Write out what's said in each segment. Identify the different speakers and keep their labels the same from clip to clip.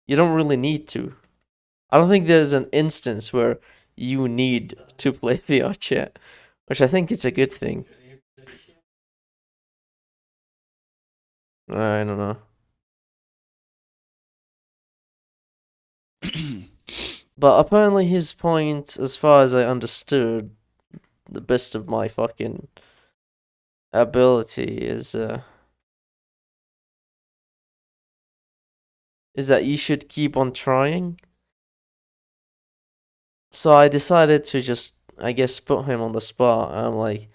Speaker 1: You don't really need to. I don't think there's an instance where you need to play VR chat, which I think is a good thing. I don't know. But apparently his point, as far as I understood, the best of my fucking ability is that you should keep on trying. So I decided to just, I guess, put him on the spot. I'm like,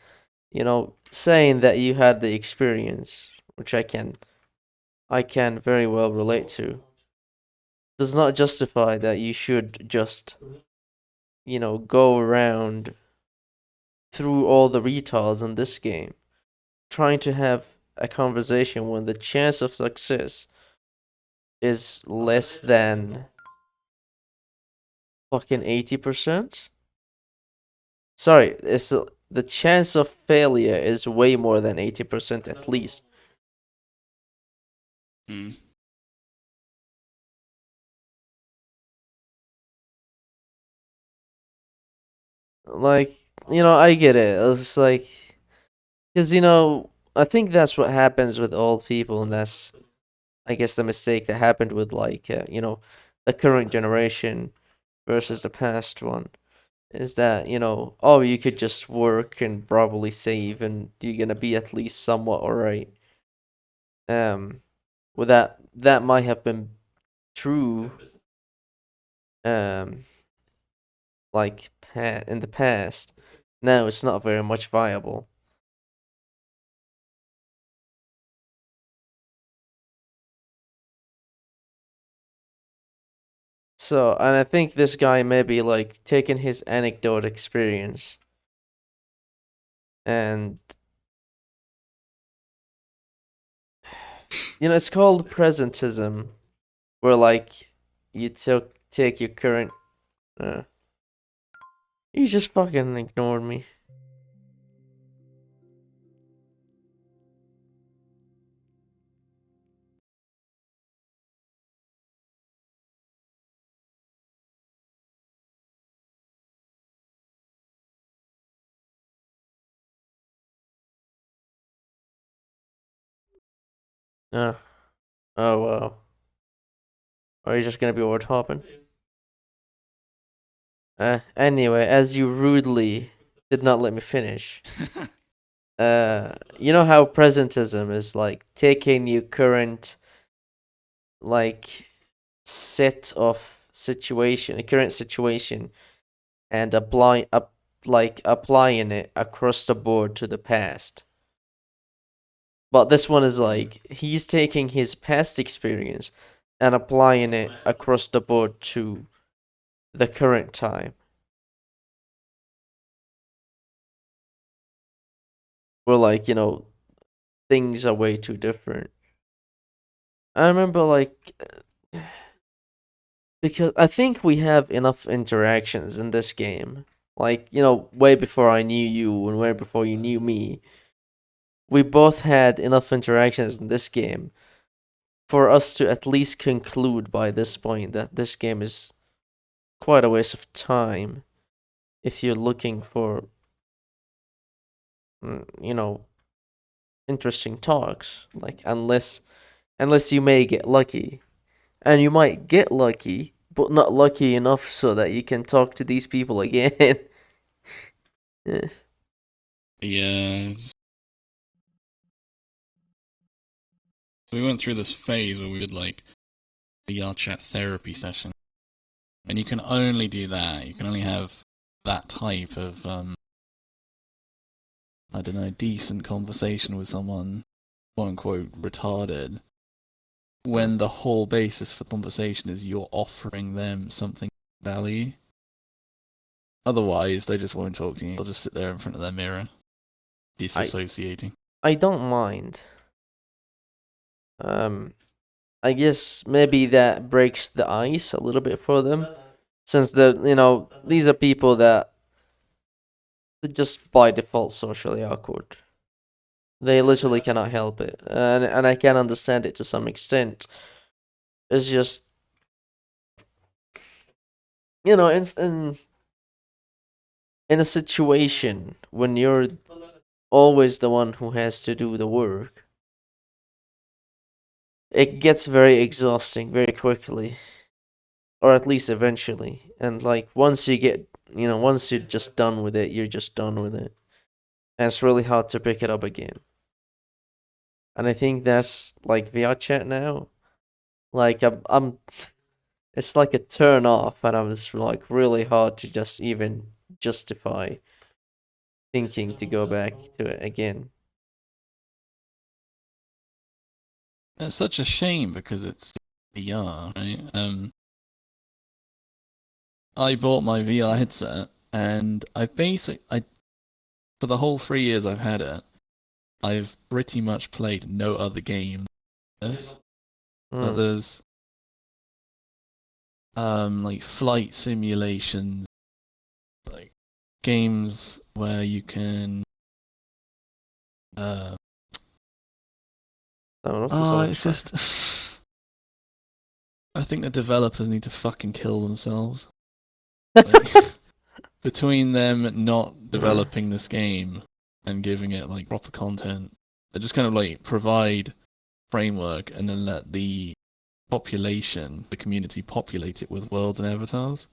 Speaker 1: saying that you had the experience, which I can very well relate to, does not justify that you should just, go around through all the retards in this game, trying to have a conversation when the chance of success is less than fucking 80%. Sorry, the chance of failure is way more than 80% at least.
Speaker 2: Mm.
Speaker 1: Like, I get it. It's like, because, I think that's what happens with old people, and that's, I guess, the mistake that happened with, like, the current generation versus the past one. Is that, oh, you could just work and probably save, and you're gonna be at least somewhat alright. Um, well, that might have been true, um, like in the past. Now it's not very much viable. So, and I think this guy may be like taking his anecdote experience and it's called presentism, where like you take your current. Uh, you just fucking ignored me. Uh, oh wow. Are you just gonna be word hopping? Anyway, as you rudely did not let me finish. You know how presentism is like taking your current like set of situation, a current situation, and applying it across the board to the past. But this one is like he's taking his past experience and applying it across the board to the current time. Where like, things are way too different. I remember like because I think we have enough interactions in this game. Like, way before I knew you and way before you knew me, we both had enough interactions in this game for us to at least conclude by this point that this game is quite a waste of time if you're looking for, you know, interesting talks. Like, unless you may get lucky. And you might get lucky, but not lucky enough so that you can talk to these people again. Yeah.
Speaker 2: Yeah. So we went through this phase where we did like VR chat therapy session, and you can only do that. You can only have that type of I don't know, decent conversation with someone, quote unquote, retarded, when the whole basis for the conversation is you're offering them something of value. Otherwise, they just won't talk to you. They'll just sit there in front of their mirror, disassociating.
Speaker 1: I don't mind. Um, I guess maybe that breaks the ice a little bit for them, since these are people that are just by default socially awkward. They literally cannot help it, and I can understand it to some extent. It's just you know, in a situation when you're always the one who has to do the work, it gets very exhausting very quickly, or at least eventually. And like once you get, once you're just done with it, you're just done with it, and it's really hard to pick it up again. And I think that's like VR chat now. Like I'm it's like a turn off, and I'm just like really hard to just even justify thinking to go back to it again.
Speaker 2: It's such a shame because it's VR, right? I bought my VR headset, and I for the whole 3 years I've had it, I've pretty much played no other game than this. But
Speaker 1: Mm.
Speaker 2: there's like flight simulations, like games where you can uh
Speaker 1: I don't know if this other
Speaker 2: it's
Speaker 1: try.
Speaker 2: just I think the developers need to fucking kill themselves. Like, between them not developing this game and giving it like proper content, they just kind of like provide framework and then let the population, the community populate it with worlds and avatars.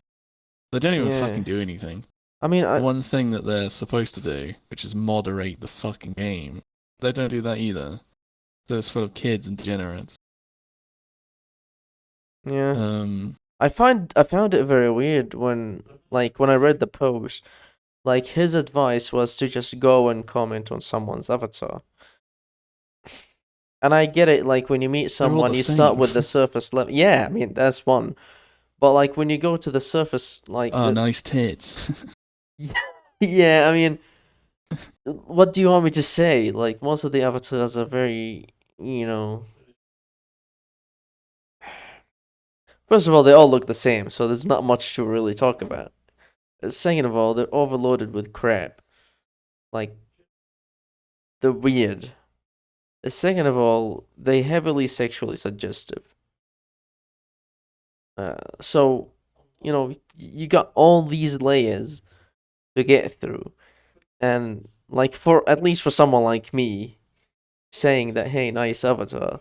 Speaker 2: They don't even
Speaker 1: Yeah.
Speaker 2: fucking do anything.
Speaker 1: I mean,
Speaker 2: The one thing that they're supposed to do, which is moderate the fucking game, they don't do that either. So it's full of kids and degenerates.
Speaker 1: yeah.
Speaker 2: Um,
Speaker 1: I found it very weird when I read the post, like his advice was to just go and comment on someone's avatar. And I get it, like when you meet
Speaker 2: they're all
Speaker 1: someone,
Speaker 2: the
Speaker 1: you start
Speaker 2: same.
Speaker 1: with the surface level. Yeah, I mean that's one. But like when you go to the surface, like
Speaker 2: Oh, nice tits.
Speaker 1: yeah, I mean, what do you want me to say? Like most of the avatars are very, you know. First of all, they all look the same, so there's not much to really talk about. Second of all, they're overloaded with crap. Like they're weird. Second of all, they heavily sexually suggestive. So, you got all these layers to get through, and like for at least for someone like me, saying that hey, nice avatar,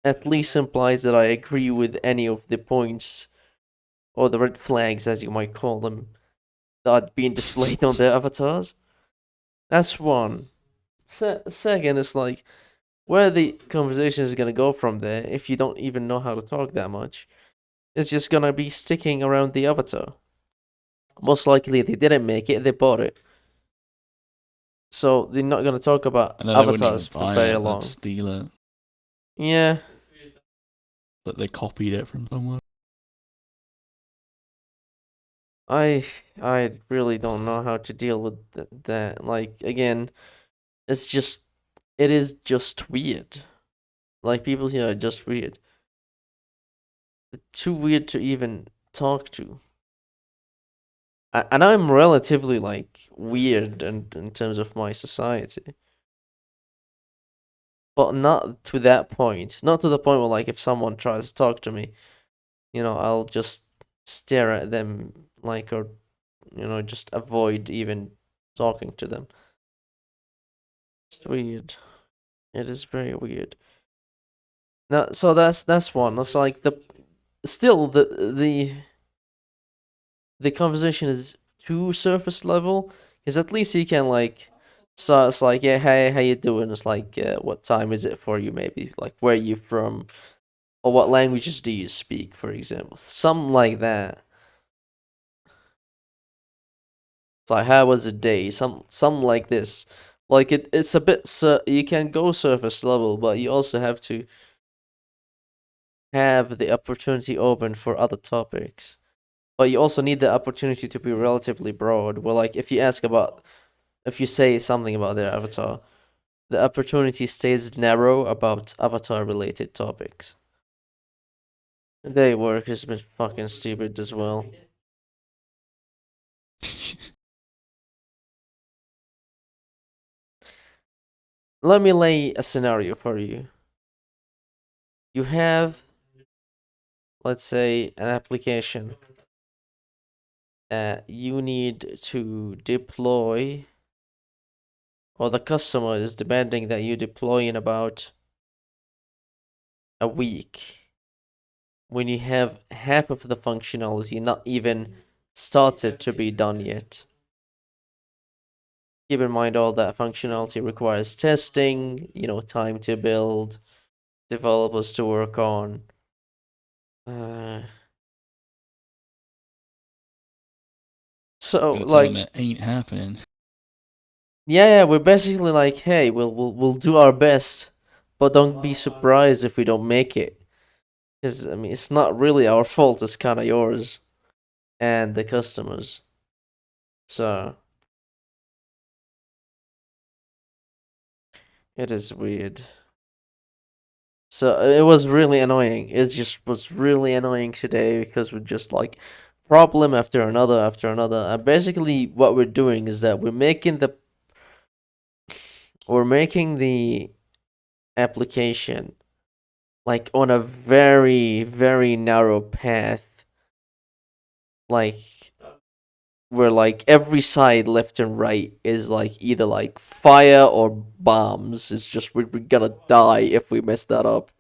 Speaker 1: at least implies that I agree with any of the points or the red flags, as you might call them, that are being displayed on their avatars. That's one. Second, it's like where the conversation is gonna go from there if you don't even know how to talk that much. It's just gonna be sticking around the avatar. Most likely, they didn't make it; they bought it, so they're not gonna talk about
Speaker 2: I know they wouldn't even
Speaker 1: avatars for
Speaker 2: buy
Speaker 1: very
Speaker 2: it, they'd
Speaker 1: long.
Speaker 2: steal it.
Speaker 1: Yeah,
Speaker 2: That they copied it from somewhere.
Speaker 1: I I really don't know how to deal with that. Like again, it's just it is just weird. Like people here are just weird. Too weird to even talk to. And I'm relatively like weird in terms of my society, but not to that point. Not to the point where like if someone tries to talk to me, I'll just stare at them like or just avoid even talking to them. It's weird. It is very weird. Now, so that's one. It's like still the conversation is too surface level because at least you can like start. It's like yeah, hey, how you doing? It's like what time is it for you? Maybe like where you from or what languages do you speak, for example, something like that. It's like how was the day? Something like this. Like it's a bit you can go surface level, but you also have to have the opportunity open for other topics. But you also need the opportunity to be relatively broad. Well, like if you say something about their avatar, the opportunity stays narrow about avatar related topics. Their work has been fucking stupid as well. Let me lay a scenario for you. You have, let's say, an application you need to deploy, or the customer is demanding that you deploy in about a week, when you have half of the functionality not even started to be done yet. Keep in mind all that functionality requires testing, time to build, developers to work on. So
Speaker 2: Gonna tell
Speaker 1: like,
Speaker 2: them it ain't happening.
Speaker 1: yeah, we're basically like, hey, we'll do our best, but don't be surprised if we don't make it. Because I mean, it's not really our fault. It's kind of yours and the customers. So it is weird. So it was really annoying. It just was really annoying today because we're just like problem after another after another. And basically, what we're doing is that we're making the application like on a very very narrow path, like where like every side left and right is like either like fire or bombs. It's just we're gonna die if we mess that up.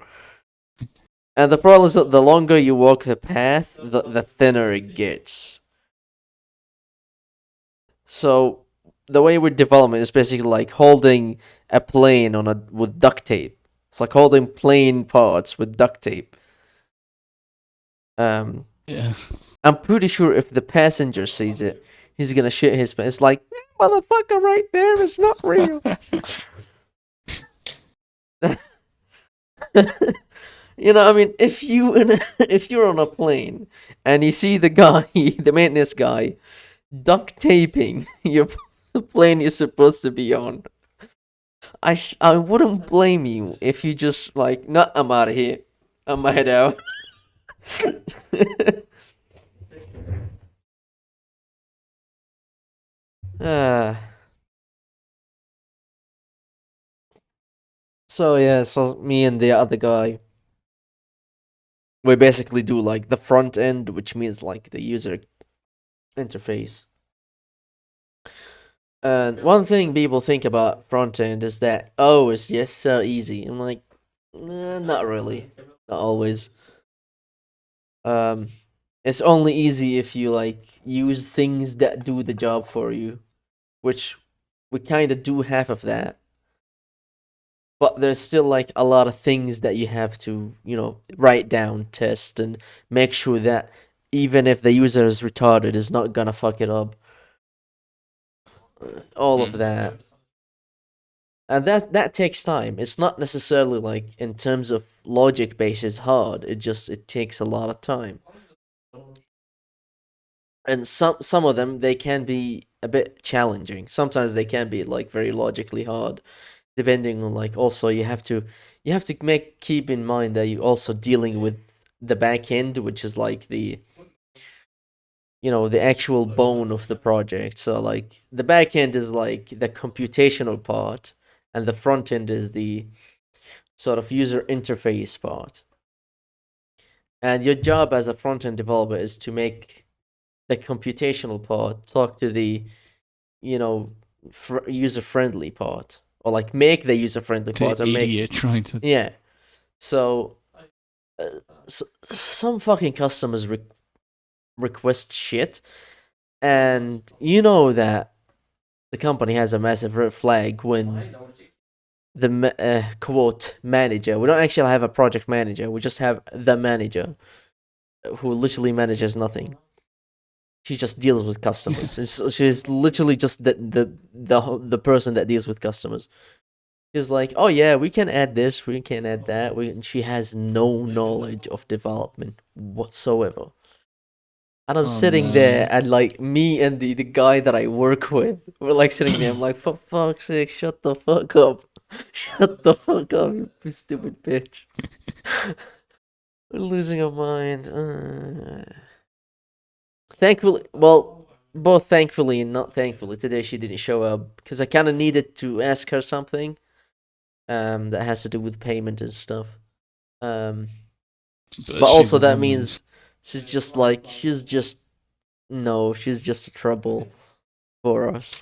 Speaker 1: And the problem is that the longer you walk the path, the thinner it gets. So the way we're developing is basically like holding a plane with duct tape. It's like holding plane parts with duct tape.
Speaker 2: Yeah.
Speaker 1: I'm pretty sure if the passenger sees it, he's gonna shit his pants. It's like, motherfucker, right there is not real. I mean, if you're on a plane and you see the guy, the maintenance guy, duct taping your plane you're supposed to be on, I wouldn't blame you if you just like, nah, I'm out of here. I'm head out. Ah. So yeah, so me and the other guy, we basically do like the front end, which means like the user interface. And one thing people think about front end is that, oh, it's just so easy. I'm like, nah, not really, not always. Um, it's only easy if you like use things that do the job for you, which we kind of do half of that. But there's still like a lot of things that you have to, write down, test, and make sure that even if the user is retarded, is not gonna fuck it up. All of that. And that takes time. It's not necessarily like in terms of logic base is hard. It takes a lot of time. And some of them they can be a bit challenging. Sometimes they can be like very logically hard, depending on like also you have to keep in mind that you're also dealing with the back end, which is like the actual bone of the project. So like the back end is like the computational part, and the front end is the sort of user interface part. And your job as a front end developer is to make the computational part talk to the, user friendly part, or like make the user friendly part,
Speaker 2: The
Speaker 1: or make
Speaker 2: idiot trying to.
Speaker 1: yeah. So, some fucking customers request shit, and you know that the company has a massive red flag when the quote manager. We don't actually have a project manager. We just have the manager who literally manages nothing. She just deals with customers. She's literally just the person that deals with customers. She's like, oh yeah, we can add this, we can add that. She has no knowledge of development whatsoever. And I'm sitting there, and like me and the guy that I work with, we're like sitting there. I'm like, for fuck's sake, shut the fuck up, shut the fuck up, you stupid bitch. We're losing our mind. Thankfully, well, both thankfully and not thankfully, today she didn't show up because I kind of needed to ask her something, that has to do with payment and stuff. But also that means she's just No, she's just a trouble for us.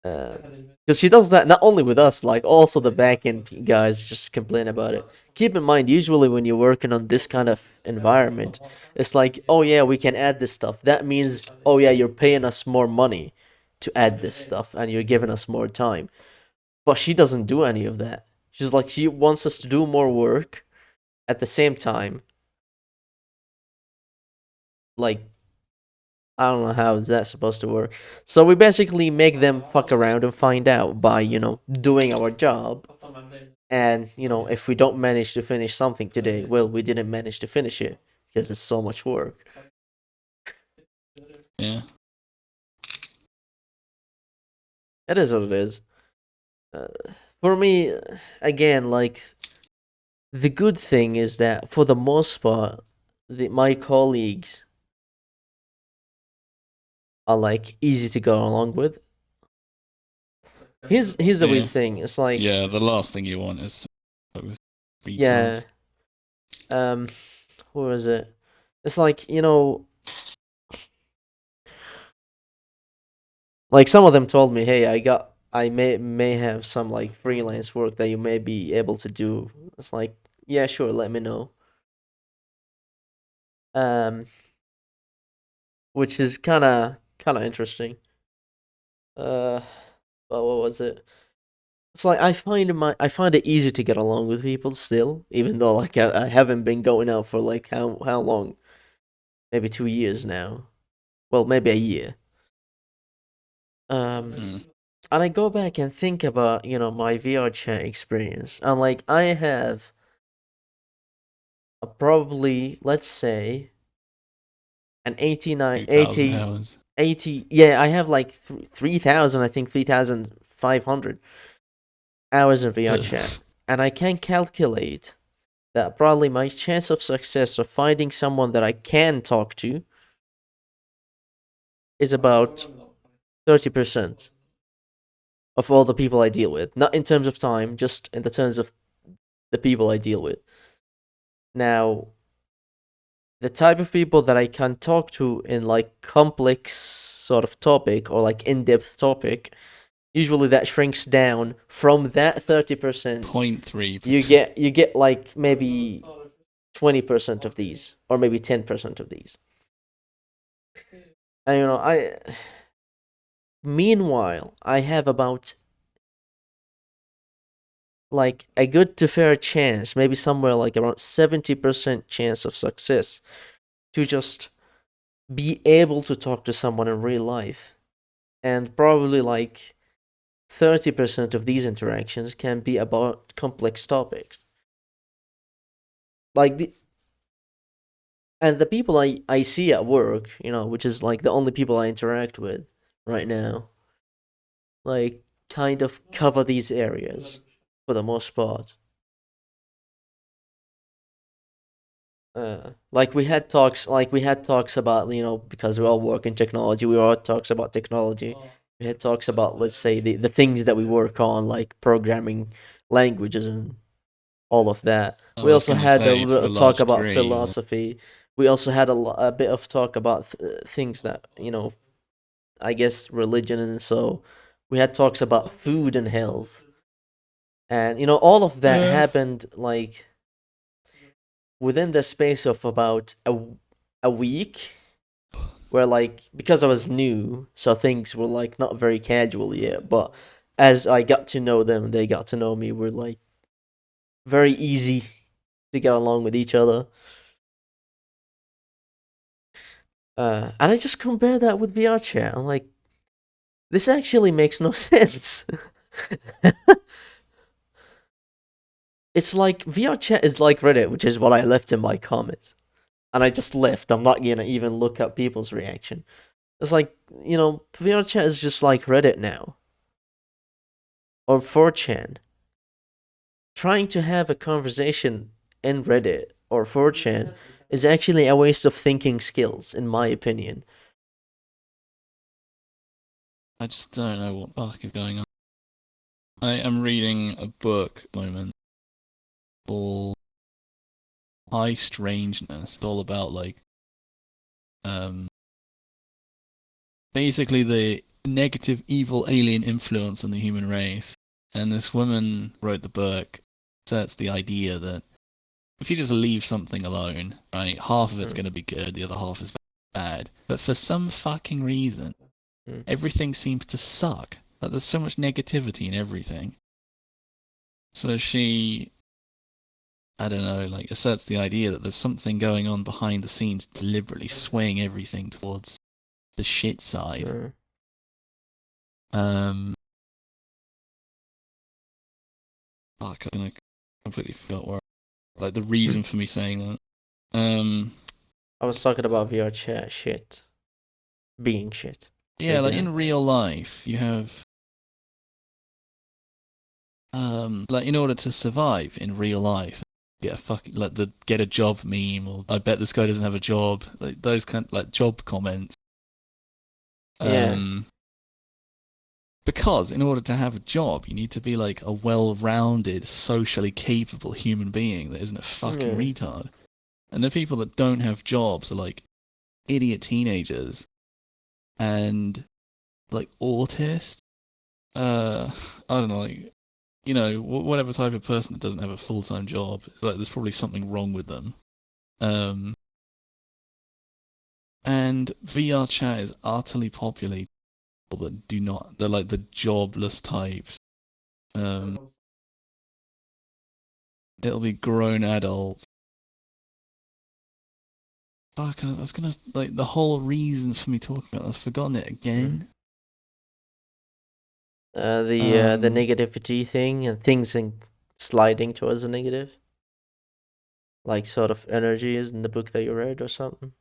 Speaker 1: Because she does that not only with us, like also the back end guys just complain about it. Keep in mind, usually when you're working on this kind of environment, it's like, oh yeah, we can add this stuff. That means, oh yeah, you're paying us more money to add this stuff, and you're giving us more time. But she doesn't do any of that. She's like, she wants us to do more work at the same time. Like, I don't know how is that supposed to work. So we basically make them fuck around and find out by, doing our job. And, if we don't manage to finish something today, well, we didn't manage to finish it because it's so much work.
Speaker 2: Yeah.
Speaker 1: It is what it is. For me, again, like, the good thing is that for the most part, my colleagues are like easy to go along with. Here's a weird
Speaker 2: Yeah.
Speaker 1: thing. It's like,
Speaker 2: Yeah, the last thing you want is with
Speaker 1: yeah,
Speaker 2: retards.
Speaker 1: what was it? It's like, like some of them told me, "Hey, I may have some like freelance work that you may be able to do." It's like, "Yeah, sure, let me know." Um, which is kind of interesting. Uh, but what was it? It's like I find it easy to get along with people still, even though like I haven't been going out for like how long? Maybe 2 years now. Well, maybe a year.
Speaker 2: Mm.
Speaker 1: And I go back and think about my VR chat experience, and like I have probably, let's say, an 89
Speaker 2: 2,000
Speaker 1: 80
Speaker 2: hours.
Speaker 1: 80. Yeah, I have like 3,000, I think 3,500 hours of VR chat, and I can calculate that probably my chance of success of finding someone that I can talk to is about 30% of all the people I deal with. Not in terms of time, just in the terms of the people I deal with. Now, the type of people that I can talk to in like complex sort of topic or like in-depth topic, usually that shrinks down from that 30%.
Speaker 2: 0.3%.
Speaker 1: You get like maybe 20% of these or maybe 10% of these. And I meanwhile, I have about like a good to fair chance, maybe somewhere like around 70% chance of success to just be able to talk to someone in real life. And probably like 30% of these interactions can be about complex topics. Like the people I see at work, which is like the only people I interact with right now, like kind of cover these areas for the most part. We had talks about, because we all work in technology, we all talks about technology. We had talks about, let's say, the things that we work on, like programming languages and all of that.
Speaker 2: I
Speaker 1: We
Speaker 2: was
Speaker 1: also
Speaker 2: going to
Speaker 1: had a
Speaker 2: say,
Speaker 1: little
Speaker 2: to a
Speaker 1: talk
Speaker 2: large
Speaker 1: about
Speaker 2: degree.
Speaker 1: philosophy. We also had a bit of talk about things that, I guess religion, and so we had talks about food and health. And all of that happened like within the space of about a week, where like because I was new, so things were like not very casual yet, but as I got to know them, they got to know me, we're like very easy to get along with each other. And I just compare that with VR chat. I'm like, this actually makes no sense. It's like VR chat is like Reddit, which is what I left in my comments. And I just left. I'm not gonna even look at people's reaction. It's like, VR chat is just like Reddit now. Or 4chan. Trying to have a conversation in Reddit or 4chan is actually a waste of thinking skills, in my opinion.
Speaker 2: I just don't know what the fuck is going on. I am reading a book at the moment called High Strangeness. It's all about like basically the negative, evil alien influence on the human race. And this woman wrote the book, asserts the idea that if you just leave something alone, right, half of it's
Speaker 1: Mm.
Speaker 2: going to be good, the other half is bad. But for some fucking reason,
Speaker 1: Mm.
Speaker 2: everything seems to suck. Like there's so much negativity in everything. So she, I don't know, like asserts the idea that there's something going on behind the scenes, deliberately swaying everything towards the shit side.
Speaker 1: Mm.
Speaker 2: Fuck, I completely forgot where. Like the reason for me saying that.
Speaker 1: I was talking about VR chat shit. Being shit.
Speaker 2: Yeah,
Speaker 1: Maybe
Speaker 2: like
Speaker 1: that.
Speaker 2: in real life, you have like in order to survive in real life, get a fucking like the get a job meme, or I bet this guy doesn't have a job, like those kind like job comments.
Speaker 1: Yeah.
Speaker 2: Because in order to have a job, you need to be like a well-rounded, socially capable human being that isn't a fucking
Speaker 1: Yeah.
Speaker 2: retard. And the people that don't have jobs are like idiot teenagers and like autists. I don't know, like you know, whatever type of person that doesn't have a full-time job, like there's probably something wrong with them. And VR chat is utterly populated with people that do not, they're like the jobless types. It'll be grown adults. Fuck, I was gonna, like, the whole reason for me talking about this, I've forgotten it again.
Speaker 1: The negativity thing and things sliding towards the negative. Like sort of energy is in the book that you read or something.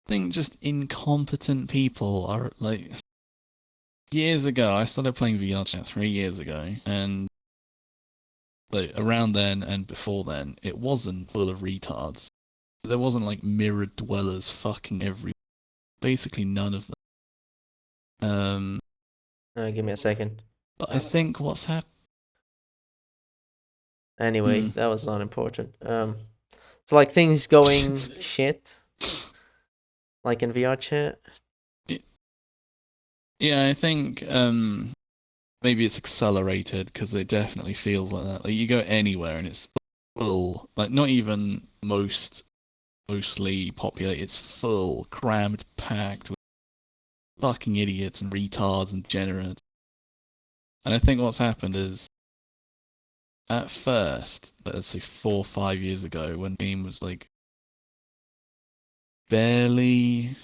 Speaker 2: I think just incompetent people are like. Years ago, I started playing VR chat 3 years ago, and like around then and before then, it wasn't full of retards. There wasn't like mirror dwellers fucking every. Basically, none of them.
Speaker 1: Give me a second.
Speaker 2: But I think what's happened.
Speaker 1: Anyway, that was not important. It's like things going shit. Like in VR chat.
Speaker 2: Yeah, I think maybe it's accelerated because it definitely feels like that. Like you go anywhere and it's full. Like not even mostly populated. It's full, crammed, packed with fucking idiots and retards and degenerates. And I think what's happened is, at first, let's say 4 or 5 years ago, when the game was like barely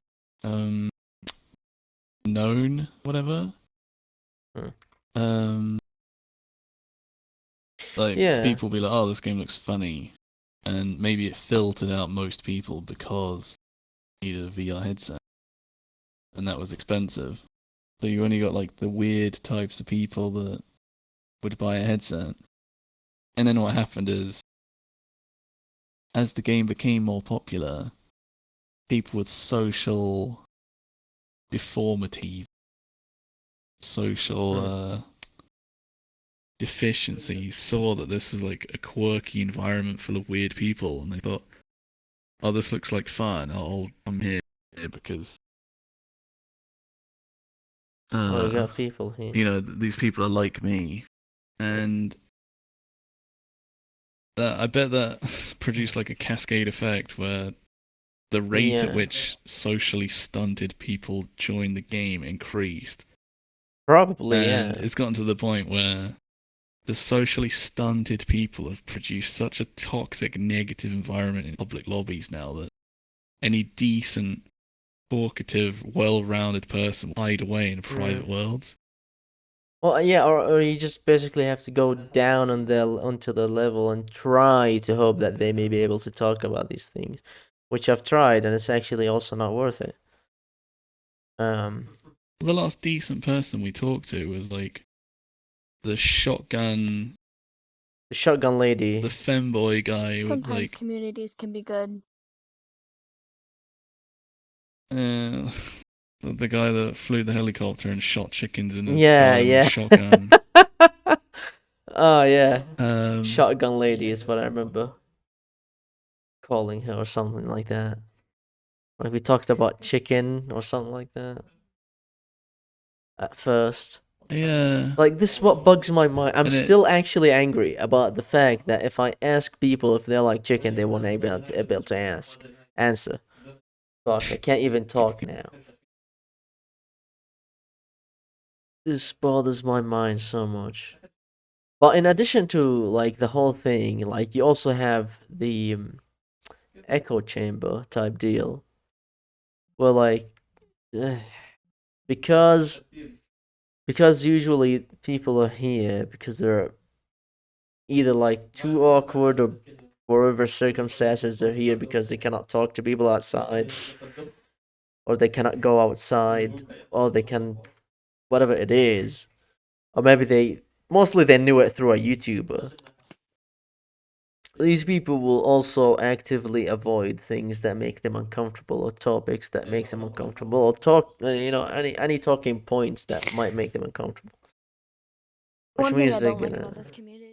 Speaker 2: known, whatever. Like
Speaker 1: Yeah.
Speaker 2: people be like, "Oh, this game looks funny," and maybe it filtered out most people because you needed a VR headset, and that was expensive. So you only got like the weird types of people that would buy a headset. And then what happened is, as the game became more popular, people with social deformities, social deficiencies, saw that this was like a quirky environment full of weird people, and they thought, "Oh, this looks like fun. I'll come here because
Speaker 1: We got people here.
Speaker 2: you know, these people are like me," and I bet that produced like a cascade effect where the rate at which socially stunted people joined the game increased.
Speaker 1: Probably,
Speaker 2: And
Speaker 1: yeah.
Speaker 2: it's gotten to the point where the socially stunted people have produced such a toxic, negative environment in public lobbies now that any decent, talkative, well-rounded person will hide away in private worlds.
Speaker 1: Well, yeah, or you just basically have to go down onto the level and try to hope that they may be able to talk about these things, which I've tried, and it's actually also not worth it.
Speaker 2: The last decent person we talked to was like the shotgun
Speaker 1: lady,
Speaker 2: the femboy guy with
Speaker 3: Sometimes
Speaker 2: like
Speaker 3: communities can be good.
Speaker 2: the guy that flew the helicopter and shot chickens in his
Speaker 1: yeah,
Speaker 2: garden with
Speaker 1: yeah.
Speaker 2: a shotgun.
Speaker 1: Oh yeah, shotgun lady is what I remember calling her or something like that. Like we talked about chicken or something like that. at first.
Speaker 2: Yeah.
Speaker 1: Like, this is what bugs my mind. I'm
Speaker 2: And
Speaker 1: still actually angry about the fact that if I ask people if they like chicken, they won't able to answer. Fuck, I can't even talk now. This bothers my mind so much. But in addition to like the whole thing, like you also have the echo chamber type deal, where like because usually people are here because they're either like too awkward or for whatever circumstances they're here because they cannot talk to people outside or they cannot go outside or they can whatever it is, or maybe they mostly they knew it through a YouTuber. These people will also actively avoid things that make them uncomfortable or topics that makes them uncomfortable or talk any talking points that might make them uncomfortable, which
Speaker 3: One thing
Speaker 1: means
Speaker 3: I
Speaker 1: they're
Speaker 3: don't like
Speaker 1: gonna
Speaker 3: about this community